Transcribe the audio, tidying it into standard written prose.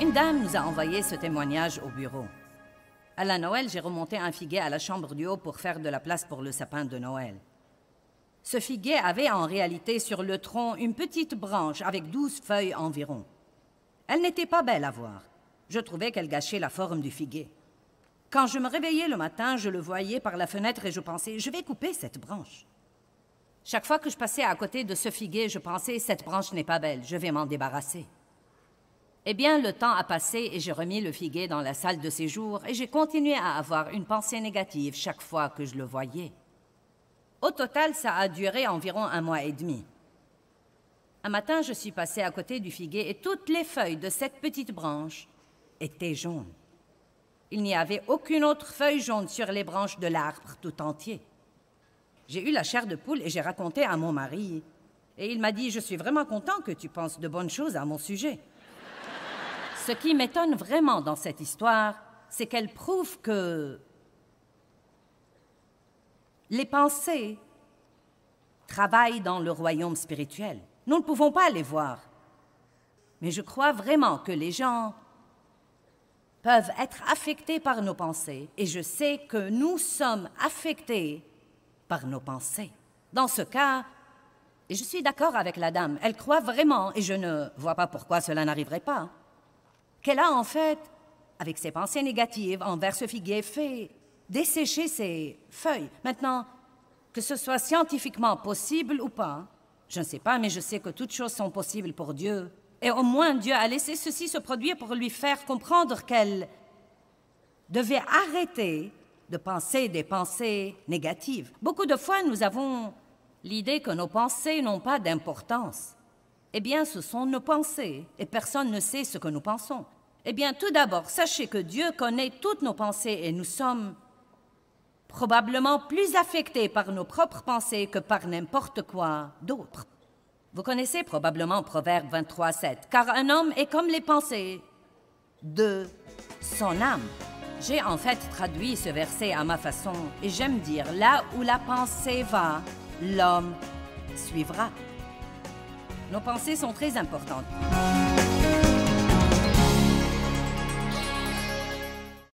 Une dame nous a envoyé ce témoignage au bureau. À la Noël, j'ai remonté un figuier à la chambre du haut pour faire de la place pour le sapin de Noël. Ce figuier avait en réalité sur le tronc une petite branche avec 12 feuilles environ. Elle n'était pas belle à voir. Je trouvais qu'elle gâchait la forme du figuier. Quand je me réveillais le matin, je le voyais par la fenêtre et je pensais « je vais couper cette branche ». Chaque fois que je passais à côté de ce figuier, je pensais « cette branche n'est pas belle, je vais m'en débarrasser ». Eh bien, le temps a passé et j'ai remis le figuier dans la salle de séjour et j'ai continué à avoir une pensée négative chaque fois que je le voyais. Au total, ça a duré environ 1 mois et demi. Un matin, je suis passée à côté du figuier et toutes les feuilles de cette petite branche étaient jaunes. Il n'y avait aucune autre feuille jaune sur les branches de l'arbre tout entier. J'ai eu la chair de poule et j'ai raconté à mon mari. Et il m'a dit « Je suis vraiment content que tu penses de bonnes choses à mon sujet. » Ce qui m'étonne vraiment dans cette histoire, c'est qu'elle prouve que les pensées travaillent dans le royaume spirituel. Nous ne pouvons pas les voir. Mais je crois vraiment que les gens peuvent être affectés par nos pensées. Et je sais que nous sommes affectés par nos pensées. Dans ce cas, et je suis d'accord avec la dame, elle croit vraiment, et je ne vois pas pourquoi cela n'arriverait pas, qu'elle a en fait, avec ses pensées négatives envers ce figuier, fait dessécher ses feuilles. Maintenant, que ce soit scientifiquement possible ou pas, je ne sais pas, mais je sais que toutes choses sont possibles pour Dieu. Et au moins, Dieu a laissé ceci se produire pour lui faire comprendre qu'elle devait arrêter de penser des pensées négatives. Beaucoup de fois, nous avons l'idée que nos pensées n'ont pas d'importance. Eh bien, ce sont nos pensées, et personne ne sait ce que nous pensons. Eh bien, tout d'abord, sachez que Dieu connaît toutes nos pensées et nous sommes probablement plus affectés par nos propres pensées que par n'importe quoi d'autre. Vous connaissez probablement Proverbe 23:7, « Car un homme est comme les pensées de son âme. » J'ai en fait traduit ce verset à ma façon et j'aime dire « Là où la pensée va, l'homme suivra. » Nos pensées sont très importantes.